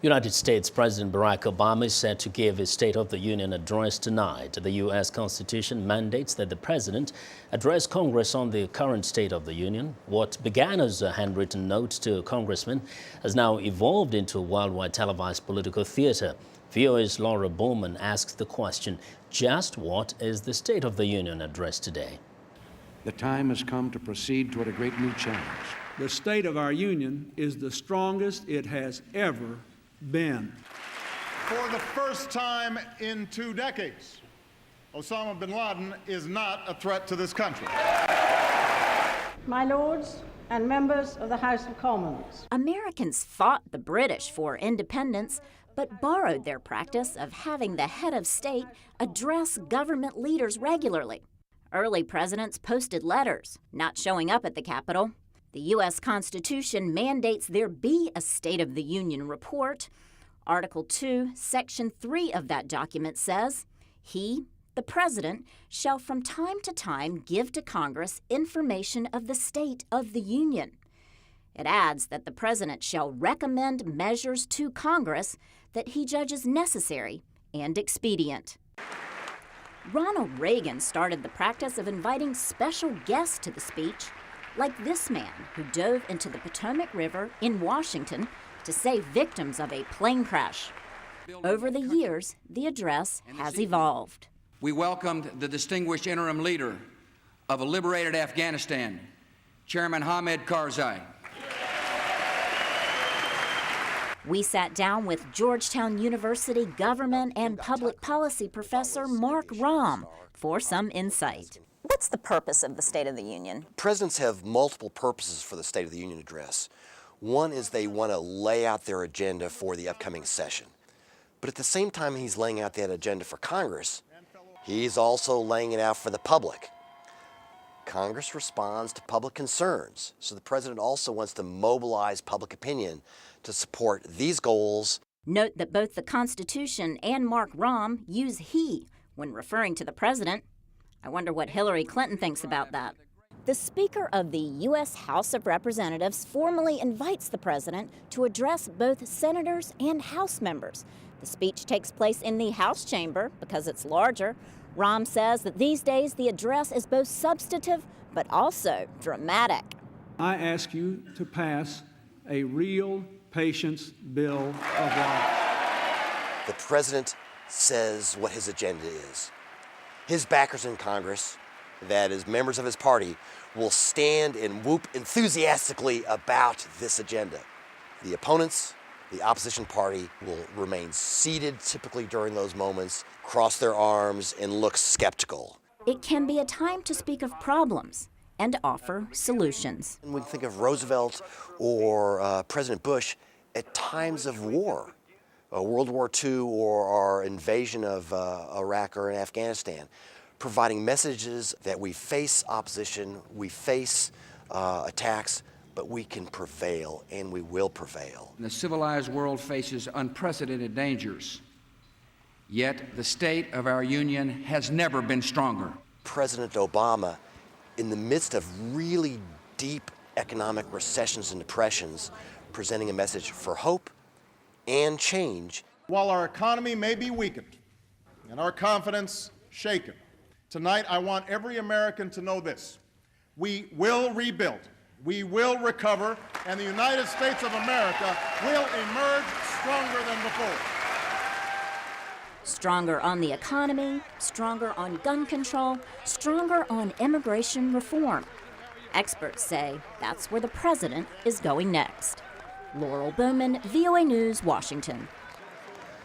United States President Barack Obama is set to give his State of the Union address tonight. The U.S. Constitution mandates that the president address Congress on the current State of the Union. What began as a handwritten note to congressmen has now evolved into a worldwide televised political theater. VOA's Laurel Bowman asks the question, just what is the State of the Union address today? The time has come to proceed toward a great new challenge. The state of our union is the strongest it has ever been. For the first time in 2 decades, Osama bin Laden is not a threat to this country. My lords and members of the House of Commons. Americans fought the British for independence, but borrowed their practice of having the head of state address government leaders regularly. Early presidents posted letters, not showing up at the Capitol. The U.S. Constitution mandates there be a State of the Union report. Article 2, Section 3 of that document says, he, the President, shall from time to time give to Congress information of the State of the Union. It adds that the President shall recommend measures to Congress that he judges necessary and expedient. Ronald Reagan started the practice of inviting special guests to the speech, like this man who dove into the Potomac River in Washington to save victims of a plane crash. Over the years, the address has evolved. We welcomed the distinguished interim leader of a liberated Afghanistan, Chairman Hamid Karzai. We sat down with Georgetown University government and public policy professor Mark Rahm for some insight. What's the purpose of the State of the Union? Presidents have multiple purposes for the State of the Union address. One is they want to lay out their agenda for the upcoming session. But at the same time he's laying out that agenda for Congress, he's also laying it out for the public. Congress responds to public concerns, so the president also wants to mobilize public opinion to support these goals. Note that both the Constitution and Mark Rahm use he when referring to the president. I wonder what Hillary Clinton thinks about that. The Speaker of the U.S. House of Representatives formally invites the president to address both senators and House members. The speech takes place in the House chamber because it's larger. Rahm says that these days the address is both substantive but also dramatic. I ask you to pass a real patience bill of rights. The president says what his agenda is. His backers in Congress, that is members of his party, will stand and whoop enthusiastically about this agenda. The opponents, the opposition party, will remain seated typically during those moments, cross their arms, and look skeptical. It can be a time to speak of problems and offer solutions. And we think of Roosevelt or President Bush at times of war. World War II or our invasion of Iraq or Afghanistan, providing messages that we face opposition, we face attacks, but we can prevail and we will prevail. The civilized world faces unprecedented dangers, yet the state of our union has never been stronger. President Obama, in the midst of really deep economic recessions and depressions, presenting a message for hope and change. While our economy may be weakened and our confidence shaken, tonight I want every American to know this. We will rebuild, we will recover, and the United States of America will emerge stronger than before. Stronger on the economy, stronger on gun control, stronger on immigration reform. Experts say that's where the president is going next. Laurel Bowman, VOA News, Washington.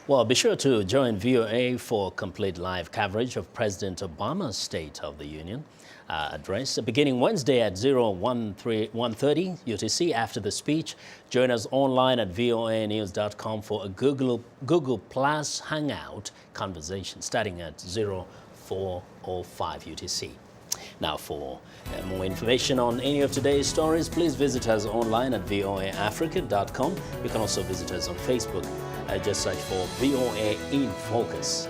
Well, be sure to join VOA for complete live coverage of President Obama's State of the Union address beginning Wednesday at 1:30 UTC after the speech. Join us online at voanews.com for a Google Plus Hangout conversation starting at 04:05 UTC. Now, for more information on any of today's stories, please visit us online at voaafrica.com. You can also visit us on Facebook. Just search for VOA in Focus.